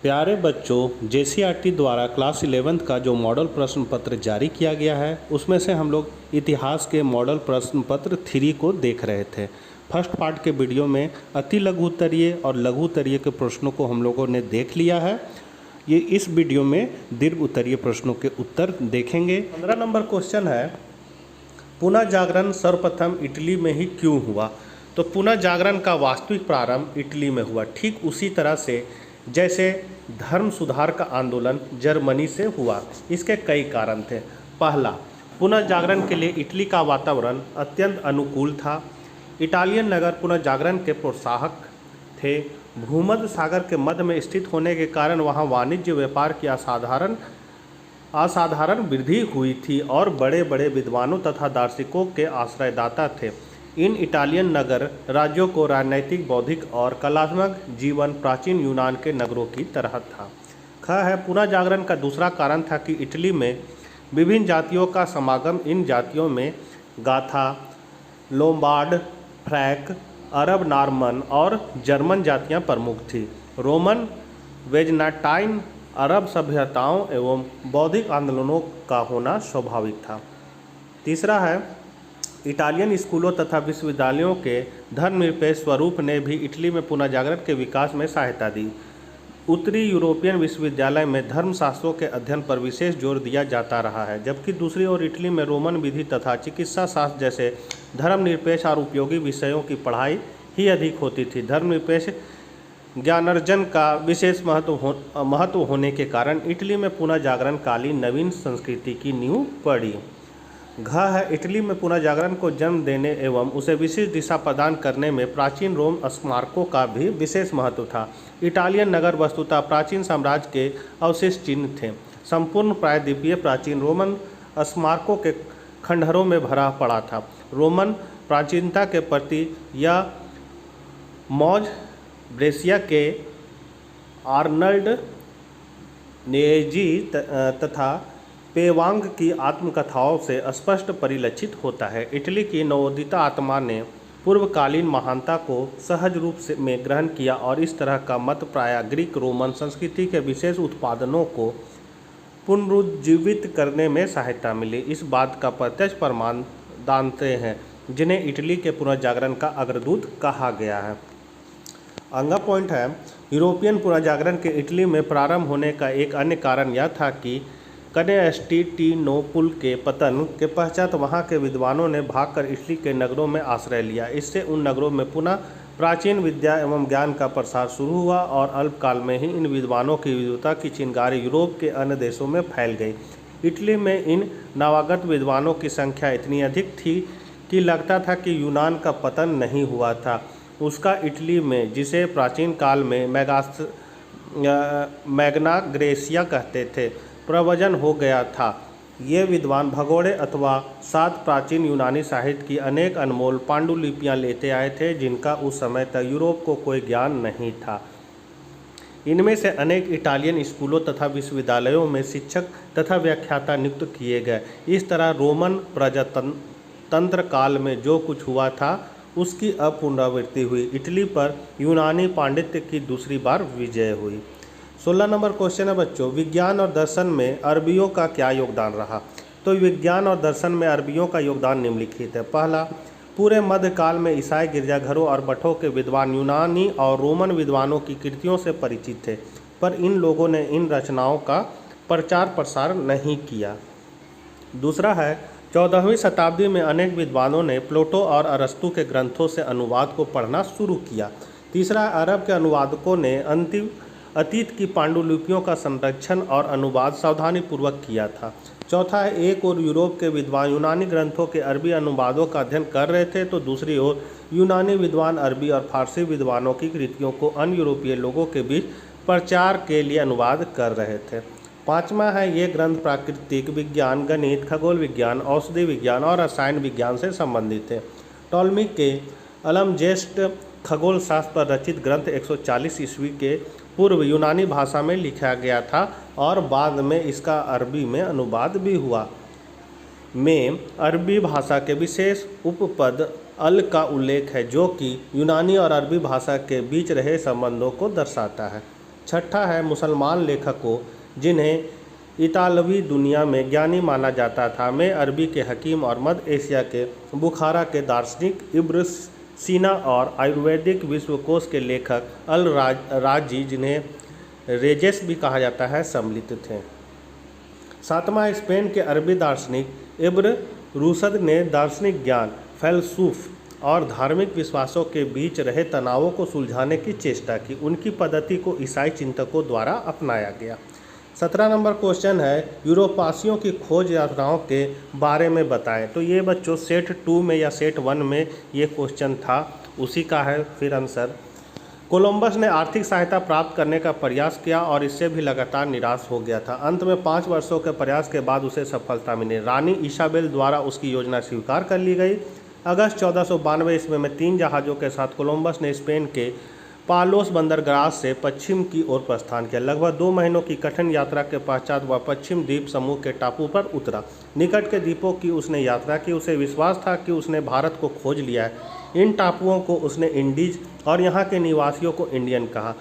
प्यारे बच्चों, जेसीईआरटी द्वारा क्लास 11th का जो मॉडल प्रश्न पत्र जारी किया गया है उसमें से हम लोग इतिहास के मॉडल प्रश्न पत्र 3 को देख रहे थे। फर्स्ट पार्ट के वीडियो में अति लघु उत्तरीय और लघु उत्तरीय के प्रश्नों को हम लोगों ने देख लिया है। ये इस वीडियो में दीर्घ उत्तरीय प्रश्नों के उत्तर देखेंगे। 15 नंबर क्वेश्चन है, पुनः जागरण सर्वप्रथम इटली में ही क्यों हुआ? तो पुनः जागरण का वास्तविक प्रारंभ इटली में हुआ, ठीक उसी तरह से जैसे धर्म सुधार का आंदोलन जर्मनी से हुआ। इसके कई कारण थे। पहला, पुनः जागरण के लिए इटली का वातावरण अत्यंत अनुकूल था। इटालियन नगर पुनः जागरण के प्रोत्साहक थे। भूमध्य सागर के मध्य में स्थित होने के कारण वहां वाणिज्य व्यापार की असाधारण वृद्धि हुई थी और बड़े बड़े विद्वानों तथा दार्शनिकों के आश्रयदाता थे। इन इटालियन नगर राज्यों को राजनैतिक, बौद्धिक और कलात्मक जीवन प्राचीन यूनान के नगरों की तरह था। ख है, पुनः जागरण का दूसरा कारण था कि इटली में विभिन्न जातियों का समागम। इन जातियों में गाथा, लोम्बार्ड, फ्रैक, अरब, नॉर्मन और जर्मन जातियां प्रमुख थीं। रोमन, वेजनाटाइन, अरब सभ्यताओं एवं बौद्धिक आंदोलनों का होना स्वाभाविक था। तीसरा है, इटालियन स्कूलों तथा विश्वविद्यालयों के धर्मनिरपेक्ष स्वरूप ने भी इटली में पुनः जागरण के विकास में सहायता दी। उत्तरी यूरोपियन विश्वविद्यालय में धर्मशास्त्रों के अध्ययन पर विशेष जोर दिया जाता रहा है, जबकि दूसरी ओर इटली में रोमन विधि तथा चिकित्सा शास्त्र जैसे धर्मनिरपेक्ष और उपयोगी विषयों की पढ़ाई ही अधिक होती थी। धर्मनिरपेक्ष ज्ञानार्जन का विशेष महत्व होने के कारण इटली में पुनः जागरण कालीन नवीन संस्कृति की नींव पड़ी। घ है, इटली में पुनः जागरण को जन्म देने एवं उसे विशेष दिशा प्रदान करने में प्राचीन रोम स्मारकों का भी विशेष महत्व था। इटालियन नगर वस्तुतः प्राचीन साम्राज्य के अवशेष चिन्ह थे। संपूर्ण प्रायद्वीपीय प्राचीन रोमन स्मारकों के खंडहरों में भरा पड़ा था। रोमन प्राचीनता के प्रति यह मौज ब्रेशिया के आर्नल्ड नेजी तथा पेवांग की आत्मकथाओं से स्पष्ट परिलक्षित होता है। इटली की नवोदित आत्मा ने पूर्वकालीन महानता को सहज रूप में ग्रहण किया और इस तरह का मत प्रायः ग्रीक रोमन संस्कृति के विशेष उत्पादनों को पुनरुज्जीवित करने में सहायता मिली। इस बात का प्रत्यक्ष प्रमाण दांते हैं, जिन्हें इटली के पुनर्जागरण का अग्रदूत कहा गया है। अगला पॉइंट है, यूरोपियन पुनर्जागरण के इटली में प्रारंभ होने का एक अन्य कारण यह था कि कॉन्स्टेंटिनोपल के पतन के पश्चात वहां के विद्वानों ने भागकर इटली के नगरों में आश्रय लिया। इससे उन नगरों में पुनः प्राचीन विद्या एवं ज्ञान का प्रसार शुरू हुआ और अल्पकाल में ही इन विद्वानों की विद्वता की चिंगारी यूरोप के अन्य देशों में फैल गई। इटली में इन नवागत विद्वानों की संख्या इतनी अधिक थी कि लगता था कि यूनान का पतन नहीं हुआ था, उसका इटली में, जिसे प्राचीन काल में मैग्ना ग्रेसिया कहते थे, प्रवचन हो गया था। ये विद्वान भगोड़े अथवा 7 प्राचीन यूनानी साहित्य की अनेक अनमोल पांडुलिपियां लेते आए थे, जिनका उस समय तक यूरोप को कोई ज्ञान नहीं था। इनमें से अनेक इटालियन स्कूलों तथा विश्वविद्यालयों में शिक्षक तथा व्याख्याता नियुक्त किए गए। इस तरह रोमन प्रजातंत्र काल में जो कुछ हुआ था उसकी अब पुनरावृत्ति हुई। इटली पर यूनानी पांडित्य की दूसरी बार विजय हुई। 16 नंबर क्वेश्चन है बच्चों, विज्ञान और दर्शन में अरबियों का क्या योगदान रहा? तो विज्ञान और दर्शन में अरबियों का योगदान निम्नलिखित है। पहला, पूरे मध्यकाल में ईसाई गिरजाघरों और मठों के विद्वान यूनानी और रोमन विद्वानों की कृतियों से परिचित थे, पर इन लोगों ने इन रचनाओं का प्रचार प्रसार नहीं किया। दूसरा है, 14वीं शताब्दी में अनेक विद्वानों ने प्लेटो और अरस्तु के ग्रंथों से अनुवाद को पढ़ना शुरू किया। तीसरा, अरब के अनुवादकों ने अतीत की पांडुलिपियों का संरक्षण और अनुवाद सावधानीपूर्वक किया था। चौथा है, एक ओर यूरोप के विद्वान यूनानी ग्रंथों के अरबी अनुवादों का अध्ययन कर रहे थे, तो दूसरी ओर यूनानी विद्वान अरबी और फारसी विद्वानों की कृतियों को अन्य यूरोपीय लोगों के बीच प्रचार के लिए अनुवाद कर रहे थे। पाँचवा है, ये ग्रंथ प्राकृतिक विज्ञान, गणित, खगोल विज्ञान, औषधि विज्ञान और रसायन विज्ञान से संबंधित थे। टॉलमी के अलमजेस्ट खगोल शास्त्र पर रचित ग्रंथ 140 ईस्वी के पूर्व यूनानी भाषा में लिखा गया था और बाद में इसका अरबी में अनुवाद भी हुआ। में अरबी भाषा के विशेष उपपद अल का उल्लेख है, जो कि यूनानी और अरबी भाषा के बीच रहे संबंधों को दर्शाता है। छठा है मुसलमान लेखकों जिन्हें इतालवी दुनिया में ज्ञानी माना जाता था में अरबी के हकीम और मध्य एशिया के बुखारा के दार्शनिक इब्न सीना और आयुर्वेदिक विश्वकोश के लेखक अल राजी जिन्हें रेजेस भी कहा जाता है सम्मिलित थे। सातवां स्पेन के अरबी दार्शनिक इब्न रुशद ने दार्शनिक ज्ञान, फ़लसूफ़ और धार्मिक विश्वासों के बीच रहे तनावों को सुलझाने की चेष्टा की। उनकी पद्धति को ईसाई चिंतकों द्वारा अपनाया गया। 17 नंबर क्वेश्चन है यूरोपासियों की खोज यात्राओं के बारे में बताएं। तो ये बच्चों सेट 2 में या सेट 1 में ये क्वेश्चन था, उसी का है फिर आंसर। कोलंबस ने आर्थिक सहायता प्राप्त करने का प्रयास किया और इससे भी लगातार निराश हो गया था। अंत में 5 वर्षों के प्रयास के बाद उसे सफलता मिली। रानी इसाबेल द्वारा उसकी योजना स्वीकार कर ली गई। अगस्त 1492 ईस्वी में 3 जहाज़ों के साथ कोलंबस ने स्पेन के पालोस बंदरगाह से पश्चिम की ओर प्रस्थान किया। लगभग 2 महीनों की कठिन यात्रा के पश्चात वह पश्चिम द्वीप समूह के टापू पर उतरा। निकट के द्वीपों की उसने यात्रा की। उसे विश्वास था कि उसने भारत को खोज लिया है। इन टापुओं को उसने इंडीज और यहाँ के निवासियों को इंडियन कहा।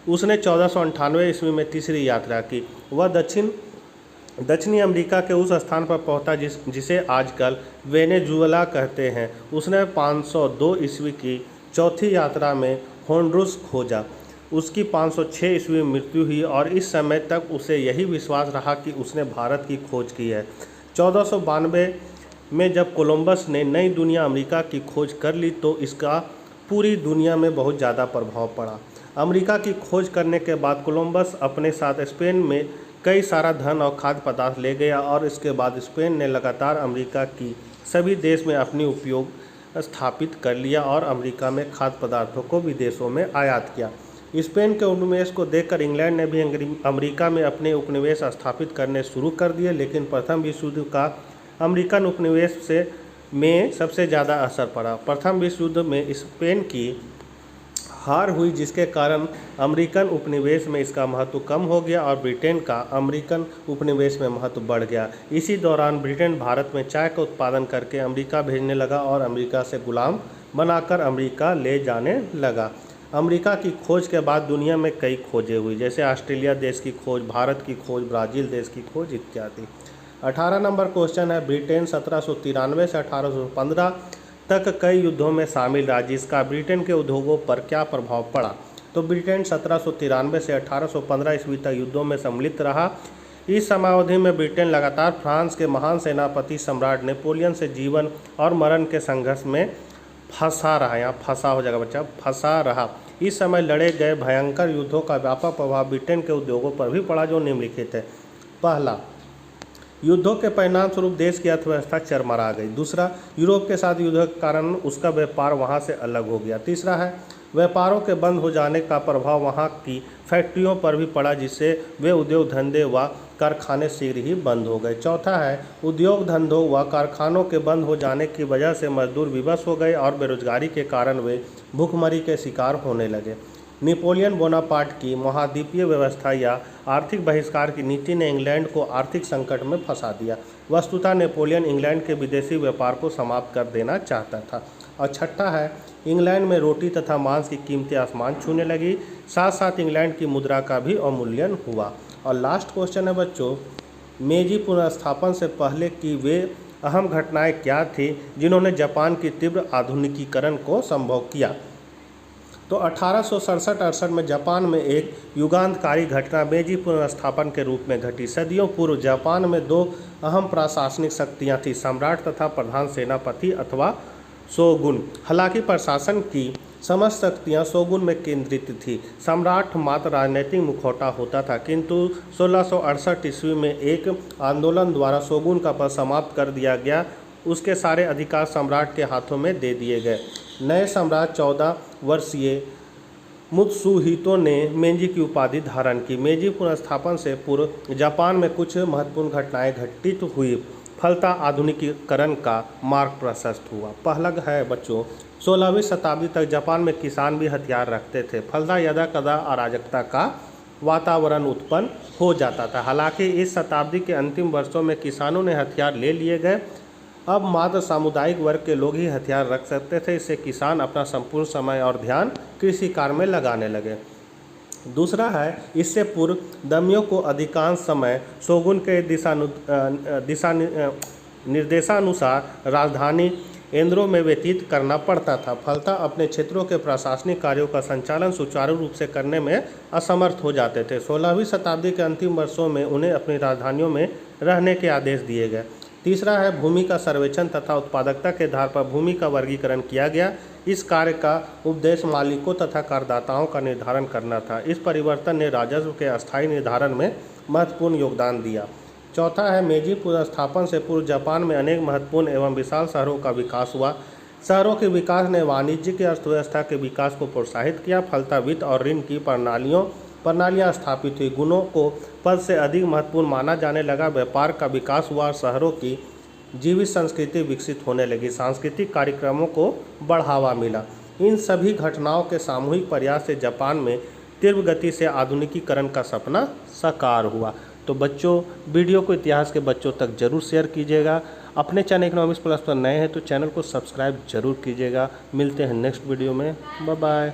उसने 1498 ईस्वी में तीसरी यात्रा की। वह दक्षिणी अमेरिका के उस स्थान पर पहुंचा जिसे आजकल वेनेजुएला कहते हैं। उसने 502 ईस्वी की चौथी यात्रा में होंडुरस खोजा। उसकी 506 ईस्वी में मृत्यु हुई और इस समय तक उसे यही विश्वास रहा कि उसने भारत की खोज की है। 1492 में जब कोलंबस ने नई दुनिया अमेरिका की खोज कर ली तो इसका पूरी दुनिया में बहुत ज़्यादा प्रभाव पड़ा। अमेरिका की खोज करने के बाद कोलंबस अपने साथ स्पेन में कई सारा धन और खाद्य पदार्थ ले गया और इसके बाद स्पेन ने लगातार अमेरिका की सभी देश में अपनी उपयोग स्थापित कर लिया और अमेरिका में खाद्य पदार्थों को विदेशों में आयात किया। स्पेन के उपनिवेश को देखकर इंग्लैंड ने भी अमेरिका में अपने उपनिवेश स्थापित करने शुरू कर दिए, लेकिन प्रथम विश्व युद्ध का अमेरिकन उपनिवेश में सबसे ज़्यादा असर पड़ा। प्रथम विश्व युद्ध में स्पेन की हार हुई जिसके कारण अमेरिकन उपनिवेश में इसका महत्व कम हो गया और ब्रिटेन का अमेरिकन उपनिवेश में महत्व बढ़ गया। इसी दौरान ब्रिटेन भारत में चाय का उत्पादन करके अमेरिका भेजने लगा और अमेरिका से गुलाम बनाकर अमेरिका ले जाने लगा। अमेरिका की खोज के बाद दुनिया में कई खोजें हुई, जैसे ऑस्ट्रेलिया देश की खोज, भारत की खोज, ब्राज़ील देश की खोज इत्यादि। 18 नंबर क्वेश्चन है ब्रिटेन 1793 से 1815 तक कई युद्धों में शामिल रहा जिसका ब्रिटेन के उद्योगों पर क्या प्रभाव पड़ा। तो ब्रिटेन 1793 से 1815 ईस्वी तक युद्धों में सम्मिलित रहा। इस समयावधि में ब्रिटेन लगातार फ्रांस के महान सेनापति सम्राट नेपोलियन से जीवन और मरण के संघर्ष में फंसा रहा। यहाँ फंसा हो जाएगा बच्चा, फंसा रहा। इस समय लड़े गए भयंकर युद्धों का व्यापक प्रभाव ब्रिटेन के उद्योगों पर भी पड़ा जो निम्नलिखित है। पहला, युद्धों के परिणाम स्वरूप देश की अर्थव्यवस्था चरमरा गई। दूसरा, यूरोप के साथ युद्ध के कारण उसका व्यापार वहां से अलग हो गया। तीसरा है व्यापारों के बंद हो जाने का प्रभाव वहां की फैक्ट्रियों पर भी पड़ा जिससे वे उद्योग धंधे व कारखाने शीघ्र ही बंद हो गए। चौथा है उद्योग धंधों व कारखानों के बंद हो जाने की वजह से मजदूर विवश हो गए और बेरोजगारी के कारण वे भूखमरी के शिकार होने लगे। नेपोलियन बोनापार्ट की महाद्वीपीय व्यवस्था या आर्थिक बहिष्कार की नीति ने इंग्लैंड को आर्थिक संकट में फंसा दिया। वस्तुतः नेपोलियन इंग्लैंड के विदेशी व्यापार को समाप्त कर देना चाहता था। और छठा है इंग्लैंड में रोटी तथा मांस की कीमतें आसमान छूने लगी, साथ साथ इंग्लैंड की मुद्रा का भी अवमूल्यन हुआ। और लास्ट क्वेश्चन है बच्चों, मेजी पुनर्स्थापन से पहले की वे अहम घटनाएं क्या थी जिन्होंने जापान की तीव्र आधुनिकीकरण को संभव किया। तो 1867-68 में जापान में एक युगांतकारी घटना मेजी पुनर्स्थापन के रूप में घटी। सदियों पूर्व जापान में 2 अहम प्रशासनिक शक्तियां थीं, सम्राट तथा प्रधान सेनापति अथवा शोगुन। हालांकि प्रशासन की समस्त शक्तियां शोगुन में केंद्रित थी। सम्राट मात्र राजनीतिक मुखौटा होता था, किंतु 1668 ईस्वी में एक आंदोलन द्वारा शोगुन का पद समाप्त कर दिया गया। उसके सारे अधिकार सम्राट के हाथों में दे दिए गए। नए सम्राट 14 वर्षीय मुत्सुहितो ने मेजी की उपाधि धारण की। मेजी पुनर्स्थापन से पूर्व जापान में कुछ महत्वपूर्ण घटनाएं घटित हुई, फलतः आधुनिकीकरण का मार्ग प्रशस्त हुआ। पहला है बच्चों 16वीं शताब्दी तक जापान में किसान भी हथियार रखते थे, फलतः यदा कदा अराजकता का वातावरण उत्पन्न हो जाता था। हालांकि इस शताब्दी के अंतिम वर्षों में किसानों ने हथियार ले लिए गए। अब मात्र सामुदायिक वर्ग के लोग ही हथियार रख सकते थे। इससे किसान अपना संपूर्ण समय और ध्यान कृषि कार्य में लगाने लगे। दूसरा है, इससे पूर्व दाम्यों को अधिकांश समय शोगुन के निर्देशानुसार राजधानी एंद्रो में व्यतीत करना पड़ता था। फलतः अपने क्षेत्रों के प्रशासनिक कार्यों का संचालन सुचारू रूप से करने में असमर्थ हो जाते थे। 16वीं शताब्दी के अंतिम वर्षों में उन्हें अपनी राजधानियों में रहने के आदेश दिए गए। तीसरा है, भूमि का सर्वेक्षण तथा उत्पादकता के आधार पर भूमि का वर्गीकरण किया गया। इस कार्य का उद्देश्य मालिकों तथा करदाताओं का निर्धारण करना था। इस परिवर्तन ने राजस्व के अस्थायी निर्धारण में महत्वपूर्ण योगदान दिया। चौथा है, मेजी पुनर्स्थापन से पूर्व जापान में अनेक महत्वपूर्ण एवं विशाल शहरों का विकास हुआ। शहरों के विकास ने वाणिज्य की अर्थव्यवस्था के विकास को प्रोत्साहित किया। फलतः वित्त और ऋण की प्रणालियाँ स्थापित हुई। गुणों को पद से अधिक महत्वपूर्ण माना जाने लगा। व्यापार का विकास हुआ और शहरों की जीवित संस्कृति विकसित होने लगी। सांस्कृतिक कार्यक्रमों को बढ़ावा मिला। इन सभी घटनाओं के सामूहिक प्रयास से जापान में तीव्र गति से आधुनिकीकरण का सपना साकार हुआ। तो बच्चों, वीडियो को इतिहास के बच्चों तक जरूर शेयर कीजिएगा। अपने चैनल इकोनॉमिक्स प्लस पर नए हैं तो चैनल को सब्सक्राइब जरूर कीजिएगा। मिलते हैं नेक्स्ट वीडियो में। Bye bye.